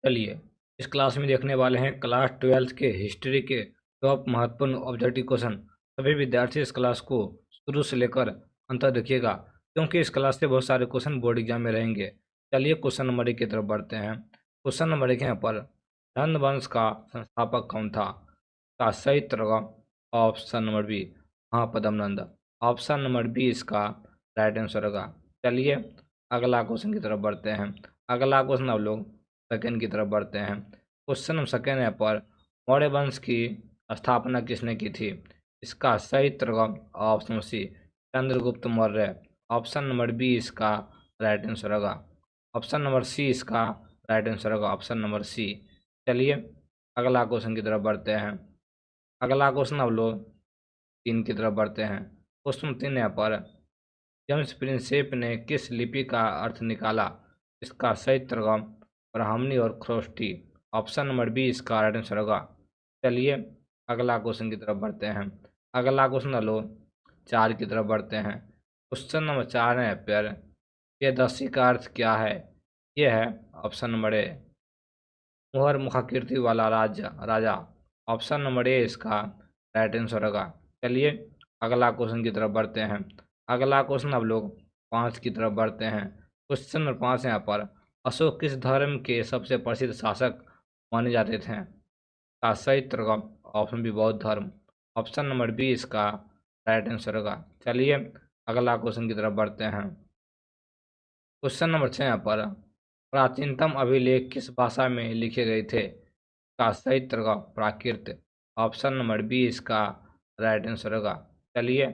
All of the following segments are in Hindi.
चलिए इस क्लास में देखने वाले हैं क्लास 12th के हिस्ट्री के टॉप महत्वपूर्ण ऑब्जेक्टिव क्वेश्चन। सभी विद्यार्थी इस क्लास को शुरू से लेकर अंत तक देखिएगा, क्योंकि इस क्लास से बहुत सारे क्वेश्चन बोर्ड एग्जाम में रहेंगे। चलिए क्वेश्चन नंबर 1 की तरफ बढ़ते हैं। क्वेश्चन नंबर 1 यहाँ पर, नंद वंश का संस्थापक कौन था? का सही उत्तर ऑप्शन नंबर बी, महापद्म नंद। ऑप्शन नंबर बी इसका राइट आंसर होगा। चलिए अगला क्वेश्चन की तरफ बढ़ते हैं। अगला क्वेश्चन आप लोग सेकेंड की तरफ बढ़ते हैं। क्वेश्चन नंबर सेकेंड है पर, मौर्य वंश की स्थापना किसने की थी? इसका सही उत्तर option C, Chandragupta Maurya. Option number B इसका राइट आंसर होगा। ऑप्शन नंबर सी इसका राइट आंसर होगा, ऑप्शन नंबर सी। चलिए अगला क्वेश्चन की तरफ बढ़ते हैं। अगला क्वेश्चन अब लोग 3 की तरफ बढ़ते हैं। क्वेश्चन 3 यहाँ पर, जेम्स प्रिंसेप ने किस लिपि का अर्थ निकाला? इसका सही उत्तर ब्राह्मणी और खरोष्ठी। ऑप्शन नंबर बी इसका राइट आंसर होगा। चलिए अगला क्वेश्चन की तरफ बढ़ते हैं। अगला क्वेश्चन लो 4 की तरफ बढ़ते हैं। क्वेश्चन नंबर 4 है पर, प्रियदर्शी का अर्थ क्या है? ये है ऑप्शन नंबर ए, मुहर मुखाकृति वाला राजा। ऑप्शन नंबर ए इसका राइट आंसर होगा। चलिए अगला क्वेश्चन की तरफ बढ़ते हैं। अगला क्वेश्चन अब लोग 5 की तरफ बढ़ते हैं। क्वेश्चन नंबर 5 यहाँ पर, अशोक किस धर्म के सबसे प्रसिद्ध शासक माने जाते थे? का सही उत्तर ऑप्शन बी, बौद्ध धर्म। ऑप्शन नंबर बी इसका राइट आंसर होगा। चलिए अगला क्वेश्चन की तरफ बढ़ते हैं। क्वेश्चन नंबर 6 यहाँ पर, प्राचीनतम अभिलेख किस भाषा में लिखे गए थे? का सही उत्तर प्राकृत। ऑप्शन नंबर बी इसका राइट आंसर होगा। चलिए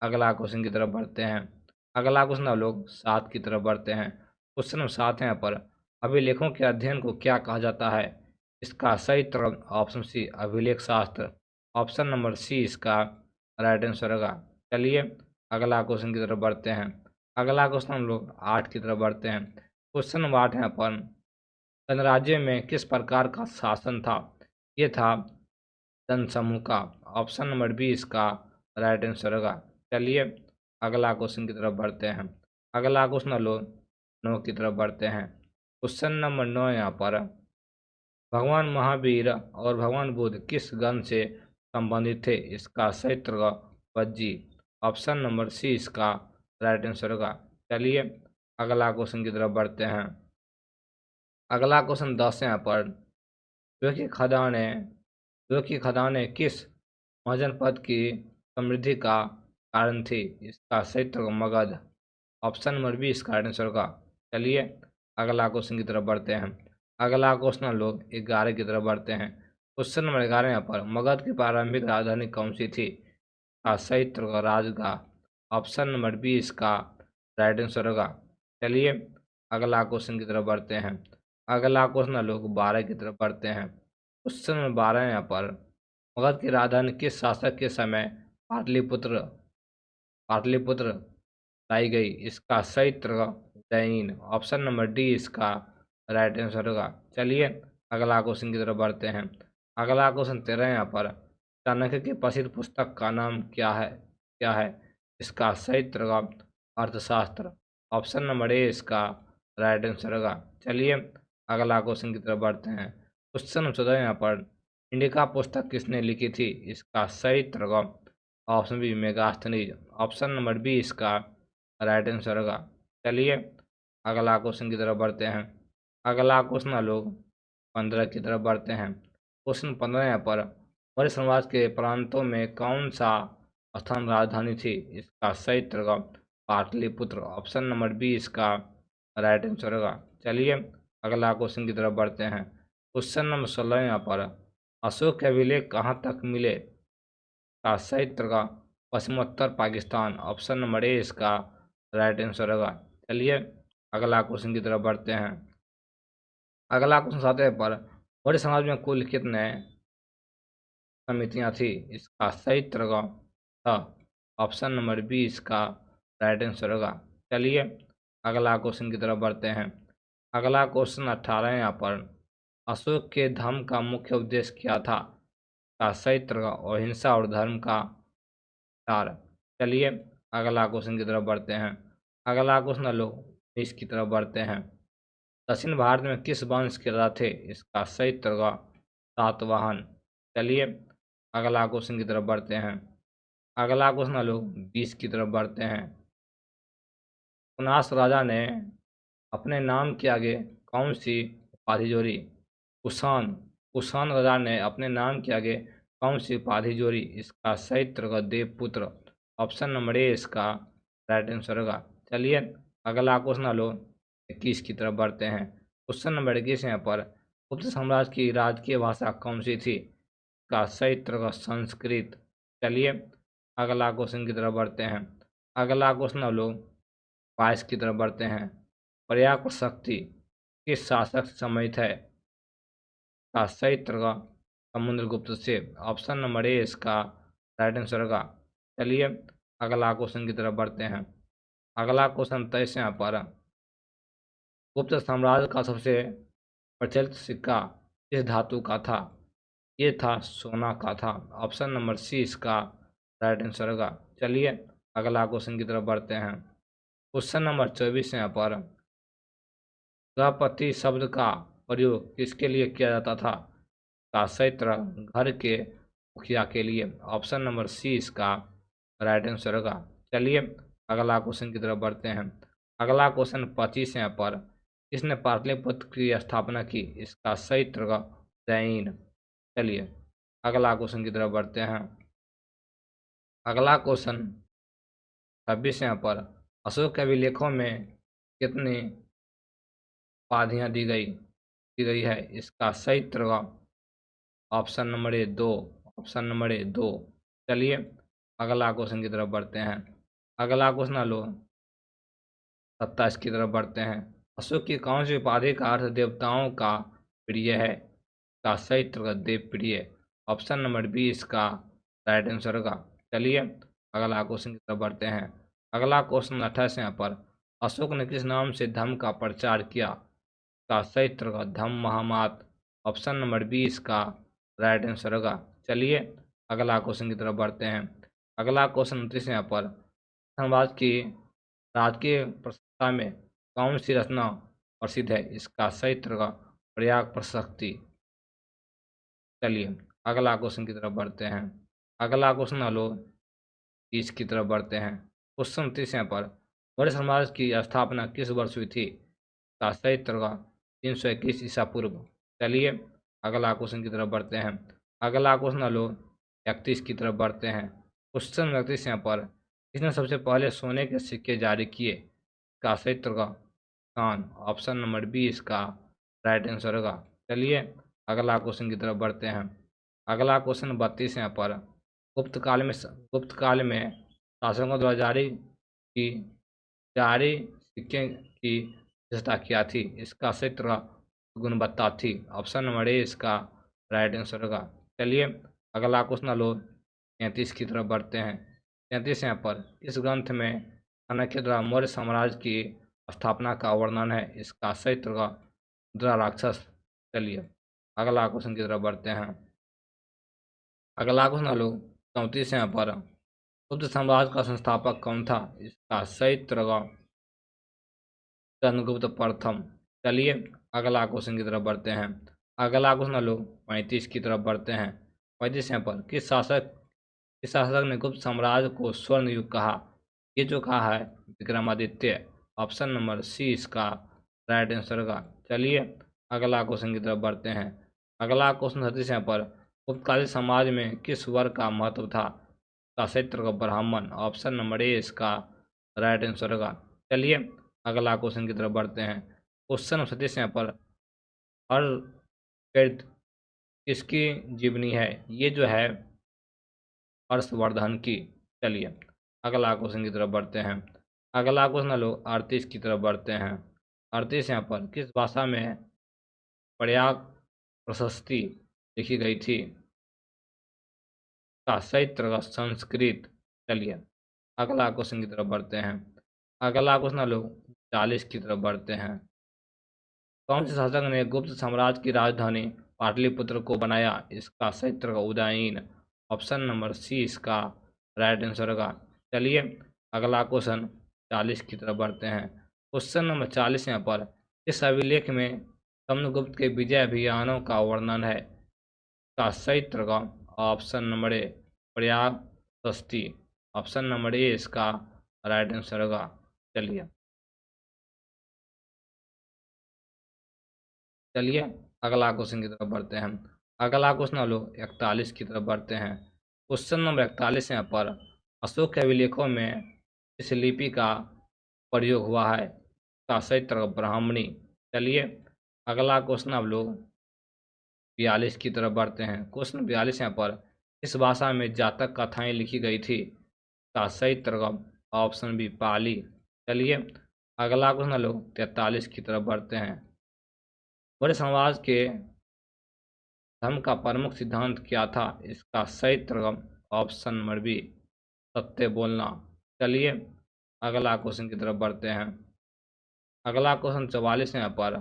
अगला क्वेश्चन की तरफ बढ़ते हैं। अगला क्वेश्चन हम लोग 7 की तरफ बढ़ते हैं। क्वेश्चन नंबर 7 है यहाँ पर, अभिलेखों के अध्ययन को क्या कहा जाता है? इसका सही उत्तर ऑप्शन सी, अभिलेख शास्त्र। ऑप्शन नंबर सी इसका राइट आंसर होगा। चलिए अगला क्वेश्चन की तरफ बढ़ते हैं। अगला क्वेश्चन हम लोग 8 की तरफ बढ़ते हैं। क्वेश्चन नंबर 8 यहाँ पर, गणराज्य में किस प्रकार का शासन था? ये था जनसमूह का। ऑप्शन नंबर बी इसका राइट आंसर होगा। चलिए अगला क्वेश्चन की तरफ बढ़ते हैं। अगला क्वेश्चन लो 9 की तरफ बढ़ते हैं। क्वेश्चन नंबर 9 यहाँ पर, भगवान महावीर और भगवान बुद्ध किस गण से संबंधित थे? इसका सही उत्तर वज्जी। ऑप्शन नंबर सी इसका राइट आंसर होगा। चलिए अगला क्वेश्चन की तरफ बढ़ते हैं। अगला क्वेश्चन 10 यहाँ पर, जो कि खदानें किस महाजनपद की समृद्धि का कारण थी? इसका सही उत्तर मगध। ऑप्शन नंबर बी इसका राइट आंसर होगा। चलिए अगला क्वेश्चन की तरफ बढ़ते हैं। अगला क्वेश्चन लोग 11 की तरफ बढ़ते हैं। क्वेश्चन नंबर 11 यहाँ पर, मगध की प्रारंभिक राजधानी कौन सी थी? का सही उत्तर होगा राजगाह। ऑप्शन नंबर बी इसका राइट आंसर होगा। चलिए अगला क्वेश्चन की तरफ बढ़ते हैं। अगला क्वेश्चन लोग 12 की तरफ बढ़ते हैं। क्वेश्चन नंबर 12 यहाँ पर, मगध की राजधानी किस शासक के समय पाटलिपुत्र पाटलिपुत्र लाई गई? इसका सही उत्तर उज्जैन। ऑप्शन नंबर डी इसका राइट आंसर होगा। चलिए अगला क्वेश्चन की तरफ बढ़ते हैं। अगला क्वेश्चन 13 यहाँ पर, चाणक्य की प्रसिद्ध पुस्तक का नाम क्या है? इसका सही उत्तर अर्थशास्त्र। ऑप्शन नंबर ए इसका राइट आंसर होगा। चलिए अगला क्वेश्चन की तरफ बढ़ते हैं। क्वेश्चन नंबर 14 यहाँ पर, इंडिका पुस्तक किसने लिखी थी? इसका सही उत्तर option B, Megasthenes. Option number B इसका राइट आंसर होगा। चलिए अगला क्वेश्चन की तरफ बढ़ते हैं। अगला क्वेश्चन लोग 15 की तरफ बढ़ते हैं। क्वेश्चन 15 यहाँ पर, मौर्य समाज के प्रांतों में कौन सा स्थान राजधानी थी? इसका सही उत्तर पाटलिपुत्र। ऑप्शन नंबर बी इसका राइट आंसर होगा। चलिए अगला क्वेश्चन की तरफ बढ़ते हैं। क्वेश्चन नंबर 16 यहाँ पर, अशोक के अभिलेख कहाँ तक मिले? का सही उत्तर पश्चिमोत्तर पाकिस्तान। ऑप्शन नंबर ए इसका राइट आंसर होगा। चलिए अगला क्वेश्चन की तरफ बढ़ते हैं। अगला क्वेश्चन आते हैं पर, मौर्य समाज में कुल कितने समितियां थी? इसका सही उत्तर था ऑप्शन नंबर बी इसका राइट आंसर होगा। चलिए अगला क्वेश्चन की तरफ बढ़ते हैं। अगला क्वेश्चन 18 यहाँ पर, अशोक के धर्म का मुख्य उद्देश्य क्या था? का सही उत्तर अहिंसा और धर्म का प्रचार। चलिए अगला क्वेश्चन की तरफ बढ़ते हैं। अगला क्वेश्चन लोग 19 की तरफ बढ़ते हैं। दक्षिण भारत में किस वंश के राजा थे? इसका सही उत्तर होगा सातवाहन। चलिए अगला क्वेश्चन की तरफ बढ़ते हैं। अगला क्वेश्चन लोग 20 की तरफ बढ़ते हैं। कुनास राजा ने अपने नाम के आगे कौन सी उपाधि जोड़ी? कुषाण कुषाण राजा ने अपने नाम के आगे कौन सी उपाधि जोड़ी? इसका सही उत्तर होगा देवपुत्र। ऑप्शन नंबर ए इसका राइट आंसर होगा। चलिए अगला क्वेश्चन लो 21 की तरफ बढ़ते हैं। क्वेश्चन नंबर 21 यहाँ पर गुप्त साम्राज्य की राजकीय भाषा कौन सी थी? का सही उत्तर होगा संस्कृत। चलिए अगला क्वेश्चन की तरफ बढ़ते हैं। अगला क्वेश्चन लो 22 की तरफ बढ़ते हैं। पर्याप्त शक्ति किस शासक से संबंधित है? का सही उत्तर होगा समुद्रगुप्त से। ऑप्शन नंबर ए इसका राइट आंसर होगा। चलिए अगला क्वेश्चन की तरफ बढ़ते हैं। अगला क्वेश्चन 23 यहाँ पर गुप्त साम्राज्य का सबसे प्रचलित सिक्का किस धातु का था? ये था सोना का था। ऑप्शन नंबर सी इसका राइट आंसर होगा। चलिए अगला क्वेश्चन की तरफ बढ़ते हैं। क्वेश्चन नंबर 24 यहाँ पर गृहपति शब्द का प्रयोग किसके लिए किया जाता था? का सही उत्तर घर के मुखिया के लिए। ऑप्शन नंबर सी इसका राइट आंसर होगा। चलिए अगला क्वेश्चन की तरफ बढ़ते हैं। अगला क्वेश्चन 25 यहाँ पर किसने पाटलिपुत्र की स्थापना की? इसका सही उत्तर होगा उदयन। चलिए अगला क्वेश्चन की तरफ बढ़ते हैं। अगला क्वेश्चन 26 यहाँ पर अशोक के अभिलेखों में कितनी उपाधियाँ दी गई है? इसका सही उत्तर होगा option number A 2। Option number A 2। चलिए अगला क्वेश्चन की तरफ बढ़ते हैं। अगला क्वेश्चन लो 27 की तरफ बढ़ते हैं। अशोक की कौन सी उपाधि का अर्थ देवताओं का प्रिय है? का सही उत्तर होगा देव प्रिय। ऑप्शन नंबर बी इसका राइट आंसर होगा। चलिए अगला क्वेश्चन की तरफ बढ़ते हैं। अगला क्वेश्चन 28 यहाँ पर अशोक ने किस नाम से धर्म का प्रचार किया? का सही उत्तर होगा धम्म महामात। ऑप्शन नंबर बी इसका राइट आंसर होगा। चलिए अगला क्वेश्चन की तरफ बढ़ते हैं। अगला क्वेश्चन 29 यहाँ पर साम्राज्य की राजकीय प्रशंसा में कौन सी रचना प्रसिद्ध है? इसका सही उत्तर होगा प्रयाग प्रशस्ति। चलिए अगला क्वेश्चन की तरफ बढ़ते हैं। अगला क्वेश्चन लो 30 की तरफ बढ़ते हैं। क्वेश्चन 30 यहाँ पर मौर्य साम्राज्य की स्थापना किस वर्ष हुई थी? का सही उत्तर होगा 321 ईसा पूर्व। चलिए अगला क्वेश्चन की तरफ बढ़ते हैं। अगला क्वेश्चन लो 31 की तरफ बढ़ते हैं। क्वेश्चन 31 यहाँ पर किसने सबसे पहले सोने के सिक्के जारी किए? का सही उत्तर होगा खान। ऑप्शन नंबर बी इसका राइट आंसर होगा। चलिए अगला क्वेश्चन की तरफ बढ़ते हैं। अगला क्वेश्चन 32 यहाँ पर गुप्त काल में शासकों द्वारा जारी सिक्के की विशेषता क्या थी? इसका सही उत्तर गुणवत्ता थी। ऑप्शन नंबर ए इसका राइट आंसर होगा। चलिए अगला क्वेश्चन लो 33 की तरफ बढ़ते हैं। 33 यहाँ पर इस ग्रंथ में चाणक्य द्वारा मौर्य साम्राज्य की स्थापना का वर्णन है। इसका सही उत्तर होगा मुद्रा राक्षस। चलिए अगला क्वेश्चन की तरफ बढ़ते हैं। अगला क्वेश्चन लो 34 यहाँ पर गुप्त साम्राज्य का संस्थापक कौन था? इसका सही उत्तर होगा चंद्रगुप्त प्रथम। चलिए अगला क्वेश्चन की तरफ बढ़ते हैं। अगला क्वेश्चन लो 35 की तरफ बढ़ते हैं। 35 यहाँ पर किस शासक ने गुप्त साम्राज्य को स्वर्ण युग कहा? ये जो कहा है विक्रमादित्य। ऑप्शन नंबर सी इसका राइट आंसर होगा। चलिए अगला क्वेश्चन की तरफ बढ़ते हैं। अगला क्वेश्चन 36 यहाँ पर गुप्तकालीन समाज में किस वर्ग का महत्व था? का क्षेत्र का ब्राह्मण। ऑप्शन नंबर ए इसका राइट आंसर होगा। चलिए अगला क्वेश्चन की तरफ बढ़ते हैं। क्वेश्चन 37 यहाँ पर हर्षवर्धन किसकी जीवनी है? ये जो है हर्षवर्धन की। चलिए अगला क्वेश्चन की तरफ बढ़ते हैं। अगला क्वेश्चन लोग 38 की तरफ बढ़ते हैं। 38 यहाँ पर किस भाषा में प्रयाग प्रशस्ति लिखी गई थी? का सही उत्तर होगा संस्कृत। चलिए अगला क्वेश्चन की तरफ बढ़ते हैं। अगला क्वेश्चन लोग 40 की तरफ बढ़ते हैं। कौन से शासक ने गुप्त साम्राज्य की राजधानी पाटलिपुत्र को बनाया? इसका सही उत्तर होगा उदयन। ऑप्शन नंबर सी इसका राइट आंसर होगा। चलिए अगला क्वेश्चन 40 की तरफ बढ़ते हैं। क्वेश्चन नंबर 40 यहाँ पर इस अभिलेख में समुद्रगुप्त के विजय अभियानों का वर्णन है। का सही तरगम ऑप्शन नंबर ए प्रयाग सस्ती। ऑप्शन नंबर ए इसका राइट आंसर होगा। चलिए चलिए अगला क्वेश्चन की तरफ बढ़ते हैं। अगला क्वेश्चन हम लोग 41 की तरफ बढ़ते हैं। क्वेश्चन नंबर 41 यहाँ पर अशोक के अभिलेखों में इस लिपि का प्रयोग हुआ है। का सही तरफ ब्राह्मणी। चलिए अगला क्वेश्चन हम लोग 42 की तरफ बढ़ते हैं। क्वेश्चन 42 यहाँ पर इस भाषा में जातक कथाएं लिखी गई थी। का सही तरफ ऑप्शन बी पाली। चलिए अगला क्वेश्चन हम लोग 43 की तरफ बढ़ते हैं। मौर्य समाज के धर्म का प्रमुख सिद्धांत क्या था? इसका सही तरगम ऑप्शन नंबर बी सत्य बोलना। चलिए अगला क्वेश्चन की तरफ बढ़ते हैं। अगला क्वेश्चन 44 यहाँ पर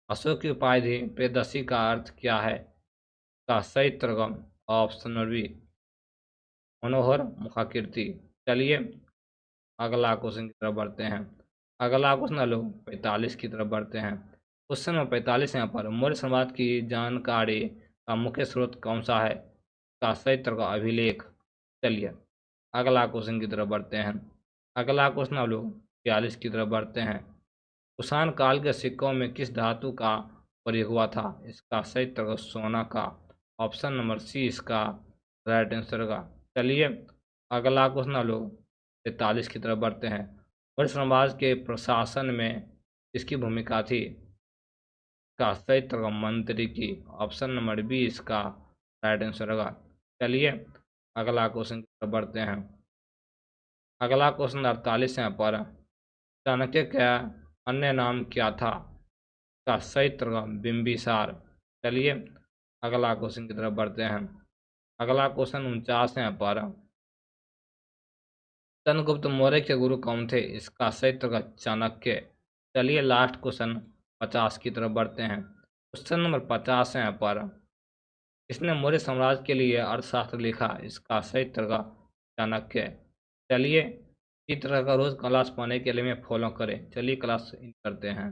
अशोक की उपाधि प्रियदर्शी का अर्थ क्या है? का सही तरगम ऑप्शन नंबर बी मनोहर मुखाकृति। चलिए अगला क्वेश्चन की तरफ बढ़ते हैं। अगला क्वेश्चन लोग 45 की तरफ बढ़ते हैं। क्वेश्चन नंबर 45 यहाँ पर मौर्य समाज की जानकारी का मुख्य स्रोत कौन सा है? का सही तरह का अभिलेख। चलिए अगला क्वेश्चन की तरफ बढ़ते हैं। अगला क्वेश्चन हम लोग 42 की तरफ बढ़ते हैं। कुषाण काल के सिक्कों में किस धातु का प्रयोग हुआ था? इसका सही तरह सोना का। ऑप्शन नंबर सी इसका राइट आंसर का। चलिए अगला क्वेश्चन हम लोग 43 की तरफ बढ़ते हैं। मौर्य समाज के प्रशासन में किसकी भूमिका थी? का सही तरह मंत्री की। ऑप्शन नंबर बी इसका राइट आंसर होगा। चलिए अगला क्वेश्चन की तरफ बढ़ते हैं। अगला क्वेश्चन 48 यहाँ पर चाणक्य का अन्य नाम क्या था? का सही तरह बिंबिसार। चलिए अगला क्वेश्चन की तरफ बढ़ते हैं। अगला क्वेश्चन 49 यहाँ पर चंद्रगुप्त मौर्य के गुरु कौन थे? इसका सही तरह चाणक्य। चलिए लास्ट क्वेश्चन 50 की तरफ बढ़ते हैं। क्वेश्चन नंबर 50 है यहाँ पर इसने मौर्य साम्राज्य के लिए अर्थशास्त्र लिखा। इसका सही तरह चाणक्य। चलिए इस तरह का रोज क्लास पाने के लिए मैं फॉलो करें। चलिए क्लास करते हैं।